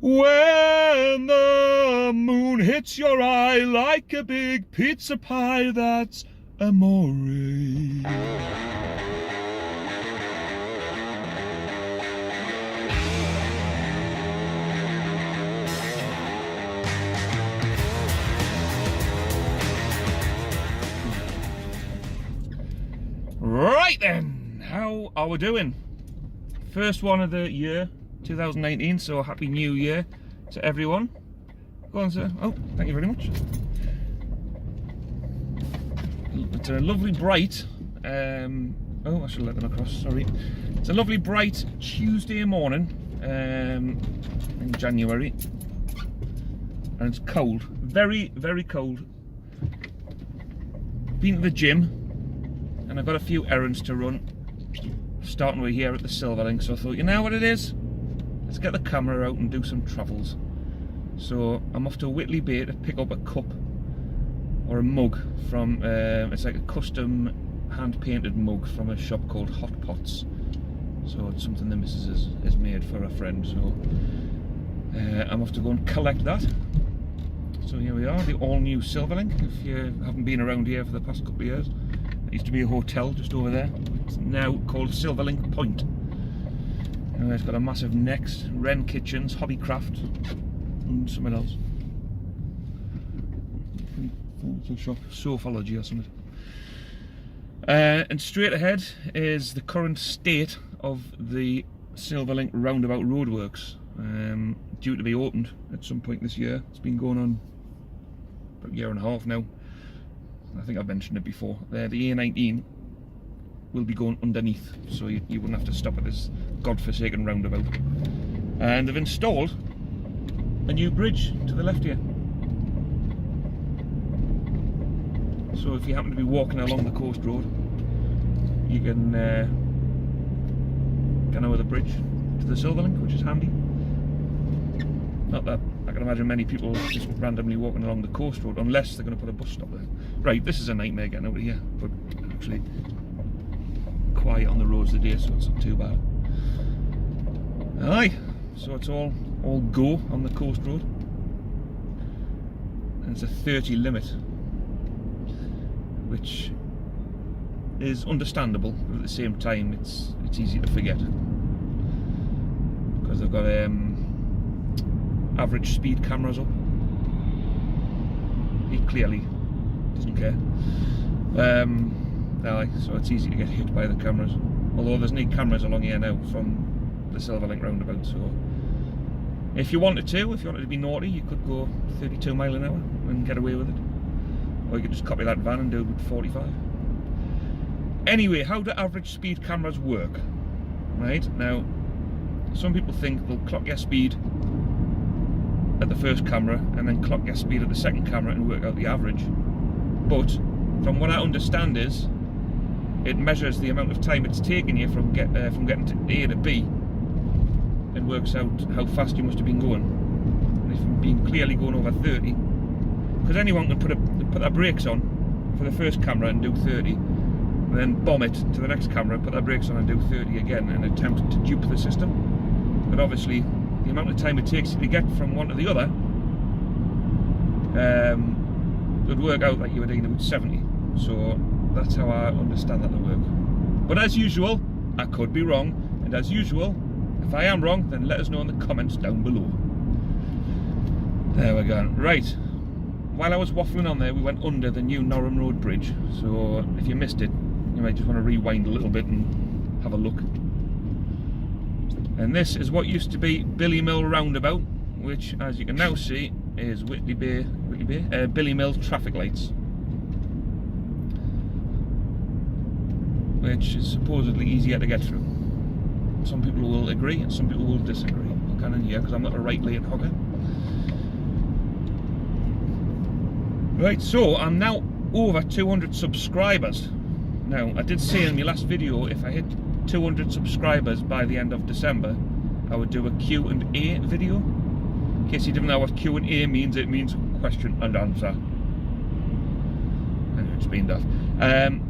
When the moon hits your eye like a big pizza pie, that's amore. Right then, how are we doing? First one of the year, 2019, so happy new year to everyone. Go on, sir. Oh, thank you very much. It's a lovely bright, oh, I should let them across, sorry. It's a lovely bright Tuesday morning in January, and it's cold, very, very cold. Been to the gym, and I've got a few errands to run, starting with here at the Silverlink, so I thought, you know what it is? Let's get the camera out and do some travels. So I'm off to Whitley Bay to pick up a cup or a mug from, it's like a custom hand-painted mug from a shop called Hot Pots. So it's something the missus has made for a friend, so I'm off to go and collect that. So here we are, the all-new Silverlink. If you haven't been around here for the past couple of years, it used to be a hotel just over there. It's now called Silverlink Point. It's got a massive Next, Wren Kitchens, Hobbycraft, and something else. It's a shop, Sofology or something. And straight ahead is the current state of the Silverlink Roundabout roadworks. Due to be opened at some point this year. It's been going on about a year and a half now. I think I've mentioned it before. The A19 will be going underneath, so you wouldn't have to stop at this godforsaken roundabout. And they've installed a new bridge to the left here. So if you happen to be walking along the coast road, you can get over the bridge to the Silverlink, which is handy. Not that I can imagine many people just randomly walking along the coast road, unless they're going to put a bus stop there. Right, this is a nightmare getting out of here, but actually quiet on the roads today, so it's not too bad. Aye, so it's all go on the coast road, and it's a 30 limit, which is understandable, but at the same time it's easy to forget, because they've got average speed cameras up. He clearly doesn't care. So it's easy to get hit by the cameras. Although there's no cameras along here now from the Silverlink roundabout, so if you wanted to be naughty, you could go 32 mile an hour and get away with it. Or you could just copy that van and do it with 45. Anyway, how do average speed cameras work? Right, now, some people think they'll clock your speed at the first camera and then clock your speed at the second camera and work out the average. But from what I understand is, it measures the amount of time it's taking you from getting to A to B, and works out how fast you must have been going. And if you've been clearly going over 30, because anyone can put their brakes on for the first camera and do 30, and then bomb it to the next camera, put their brakes on and do 30 again, and attempt to dupe the system. But obviously, the amount of time it takes you to get from one to the other would work out that you were doing it with 70. So that's how I understand that to work. But as usual, I could be wrong, and as usual, if I am wrong, then let us know in the comments down below. There we go. Right, while I was waffling on there, we went under the new Norham Road Bridge, so if you missed it, you might just want to rewind a little bit and have a look. And this is what used to be Billy Mill Roundabout, which, as you can now see, is Whitley Bay, Billy Mill traffic lights, which is supposedly easier to get through. Some people will agree and some people will disagree. I can't in here because I'm not a right lane hogger. Right, so I'm now over 200 subscribers. Now, I did say in my last video, if I hit 200 subscribers by the end of December, I would do a Q&A video. In case you didn't know what Q&A means, it means question and answer. And it's been daft.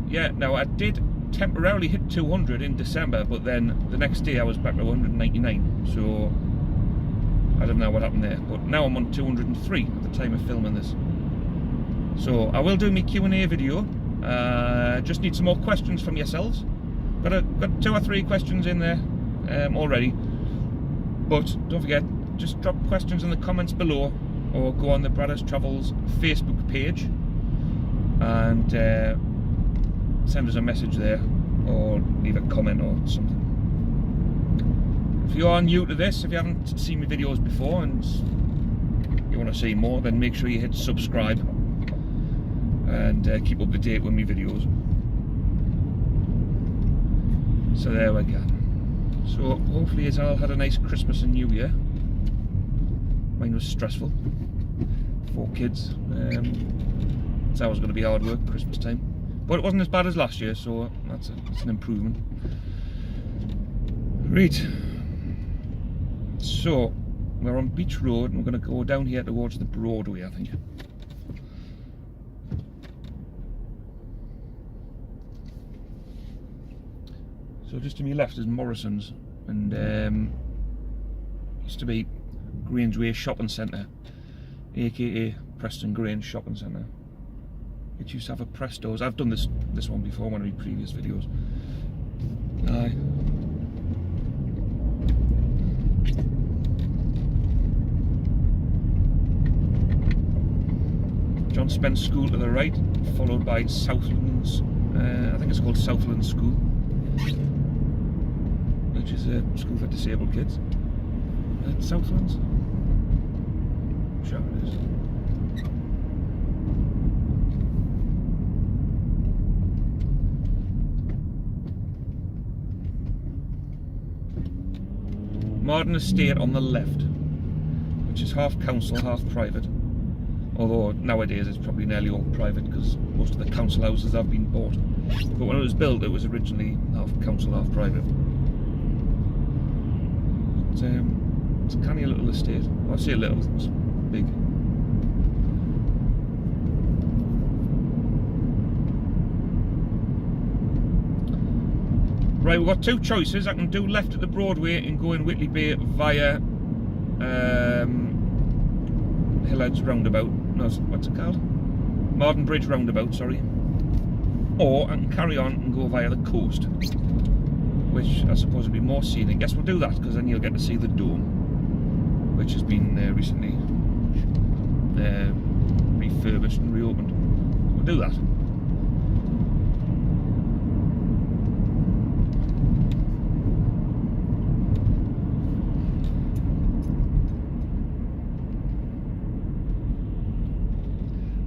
Yeah, now I did temporarily hit 200 in December, but then the next day I was back to 199. So I don't know what happened there, but now I'm on 203 at the time of filming this. So I will do my Q&A video. Just need some more questions from yourselves. Got 2 or 3 questions in there already, but don't forget, just drop questions in the comments below, or go on the Braddazz Travels Facebook page and send us a message there, or leave a comment or something. If you are new to this, if you haven't seen my videos before and you want to see more, then make sure you hit subscribe and keep up to date with my videos. So there we go. So hopefully you all had a nice Christmas and New Year. Mine was stressful. 4 kids. It's always going to be hard work Christmas time, but it wasn't as bad as last year, so that's an improvement. Right. So we're on Beach Road and we're going to go down here towards the Broadway, I think. So just to my left is Morrison's, and used to be Grangeway Shopping Centre, aka Preston Grange Shopping Centre. It used to have a Presto's. I've done this one before, one of my previous videos. Aye. John Spence School to the right, followed by Southlands. I think it's called Southlands School, which is a school for disabled kids. At Southlands? Sure it is. Marden Estate on the left, which is half council, half private. Although nowadays it's probably nearly all private because most of the council houses have been bought. But when it was built, it was originally half council, half private. It's a canny little estate. Well, I say little, it's big. Right, we've got 2 choices. I can do left at the Broadway and go in Whitley Bay via Errands Roundabout. No, what's it called? Marden Bridge Roundabout, sorry. Or I can carry on and go via the coast, which I suppose would be more scenic. Guess we'll do that, because then you'll get to see the dome, which has been recently refurbished and reopened. We'll do that.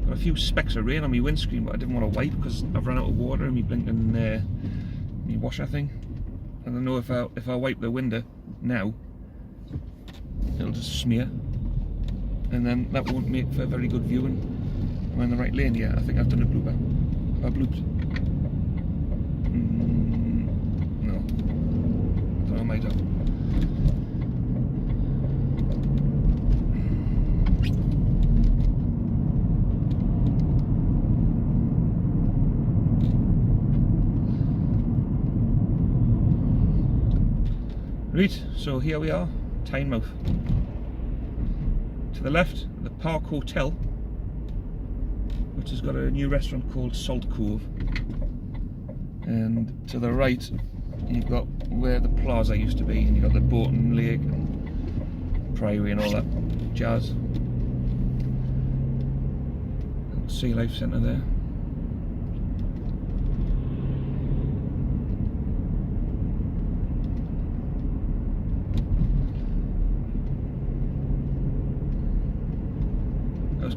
Got a few specks of rain on my windscreen, but I didn't want to wipe because I've run out of water in my blinking my washer thing. I don't know if I wipe the window now, it'll just smear, and then that won't make for very good viewing. Am I in the right lane? Yeah, I think I've done a blooper. Have I blooped? No. I don't know, I might have. Right, so here we are, Tynemouth. To the left, the Park Hotel, which has got a new restaurant called Salt Cove. And to the right, you've got where the plaza used to be, and you've got the Boating Lake and Priory and all that jazz. Sea Life Centre there.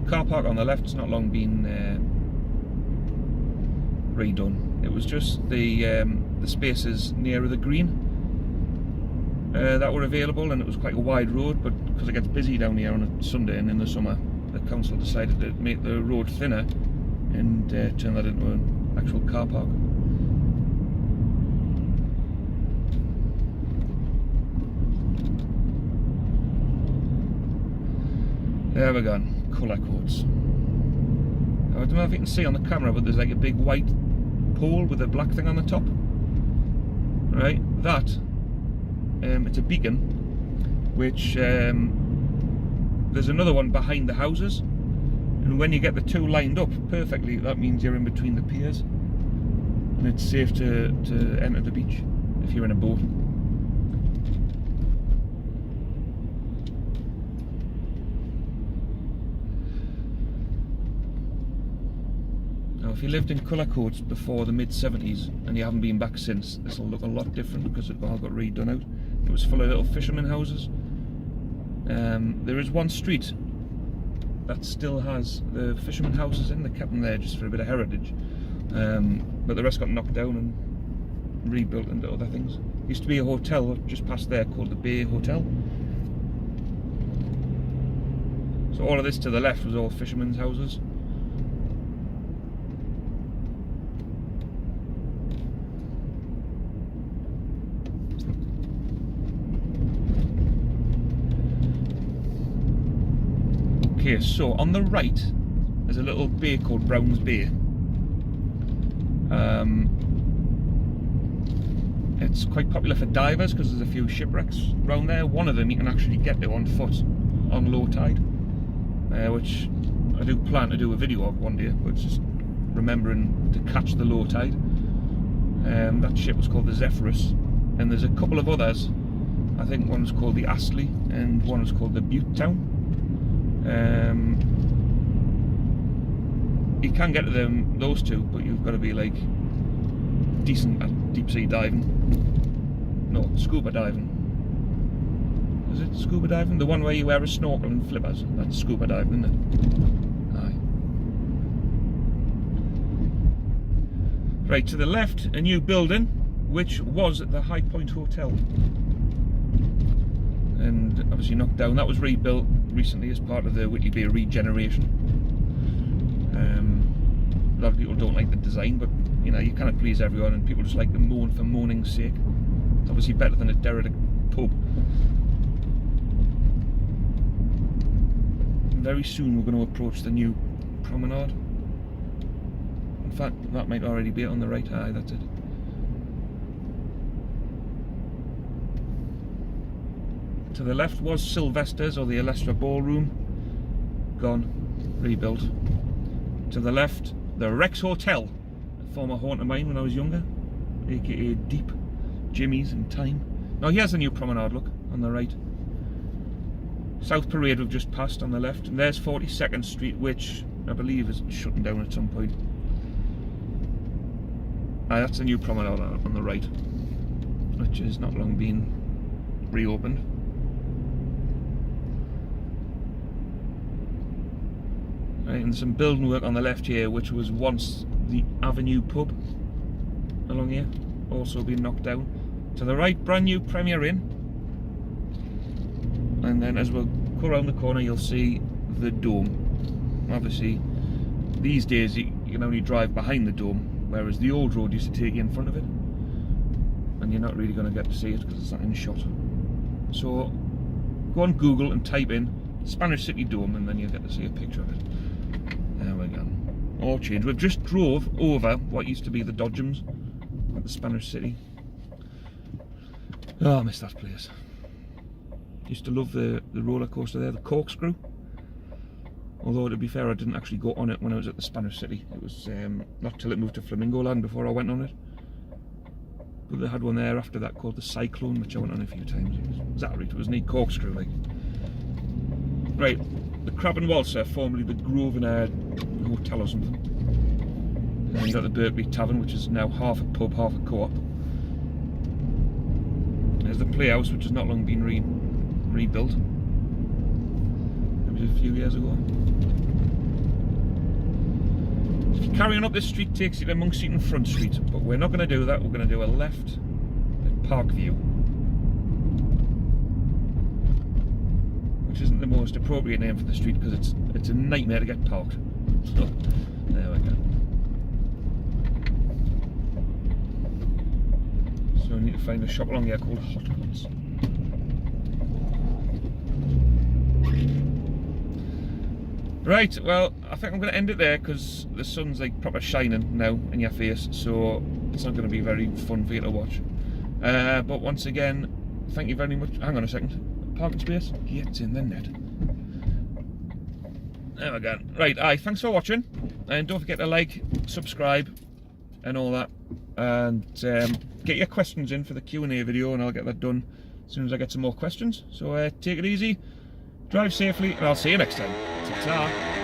Car park on the left. It's not long been redone. It was just the spaces nearer the green that were available, and it was quite a wide road, but because it gets busy down here on a Sunday and in the summer, the council decided to make the road thinner and turn that into an actual car park. There we go. Colour codes. I don't know if you can see on the camera, but there's like a big white pole with a black thing on the top. Right, that it's a beacon which there's another one behind the houses, and when you get the two lined up perfectly, that means you're in between the piers, and it's safe to enter the beach if you're in a boat. Now, if you lived in Cullercoats before the mid-70s and you haven't been back since, this will look a lot different because it all got redone out. It was full of little fishermen houses. There is one street that still has the fishermen houses in. They kept them there just for a bit of heritage, but the rest got knocked down and rebuilt into other things. Used to be a hotel just past there called the Bay Hotel. So all of this to the left was all fishermen's houses. Okay, so on the right there's a little bay called Browns Bay. It's quite popular for divers because there's a few shipwrecks around there. One of them you can actually get to on foot on low tide, which I do plan to do a video of one day, but it's just remembering to catch the low tide. That ship was called the Zephyrus, and there's a couple of others. I think one was called the Astley and one was called the Butte Town. You can get to them, those two, but you've got to be like decent at deep sea diving. No, scuba diving. Is it scuba diving? The one where you wear a snorkel and flippers. That's scuba diving, isn't it? Aye. Right, to the left, a new building, which was the High Point Hotel. And obviously knocked down. That was rebuilt recently as part of the Whitley Bay regeneration. A lot of people don't like the design, but you know, you cannot please everyone, and people just like to moan for moaning's sake. It's obviously better than a derelict pub. And very soon we're going to approach the new promenade. In fact, that might already be it on the right. Aye, that's it. To the left was Sylvester's, or the Elestra Ballroom. Gone, rebuilt. To the left, the Rex Hotel, a former haunt of mine when I was younger, aka Deep, Jimmy's and Time. Now here's the new promenade look on the right. South Parade we've just passed on the left, and there's 42nd Street, which I believe is shutting down at some point. That's the new promenade on the right, which has not long been reopened. Right, and some building work on the left here, which was once the Avenue pub along here, also been knocked down. To the right, brand new Premier Inn, and then as we'll go around the corner you'll see the Dome. Obviously these days you can only drive behind the Dome, whereas the old road used to take you in front of it, and you're not really going to get to see it because it's not in shot. So go on Google and type in Spanish City Dome, and then you'll get to see a picture of it. There we go. All changed. We've just drove over what used to be the Dodgems at the Spanish City. Oh, I miss that place. Used to love the roller coaster there, the Corkscrew. Although to be fair, I didn't actually go on it when I was at the Spanish City. It was not till it moved to Flamingo Land before I went on it. But they had one there after that called the Cyclone, which I went on a few times. It was neat Corkscrew like. Right, the Crab and Waltzer, formerly the Grosvenor Hotel or something. And then you got the Berkeley Tavern, which is now half a pub, half a co-op. There's the Playhouse, which has not long been rebuilt. Maybe a few years ago. If you carry on up this street, takes you to Monkseat and Front Street, but we're not going to do that. We're going to do a left at Parkview, which isn't the most appropriate name for the street because it's a nightmare to get parked. So there we go. So I need to find a shop along here called Hot Pots. Right, well, I think I'm going to end it there because the sun's like proper shining now in your face, so it's not going to be very fun for you to watch. But once again, thank you very much. Hang on a second. Parking space? Yeah, it's in the net. There we go. Right, aye, thanks for watching, and don't forget to like, subscribe, and all that, and get your questions in for the Q&A video, and I'll get that done as soon as I get some more questions. So take it easy, drive safely, and I'll see you next time. Ta-ta.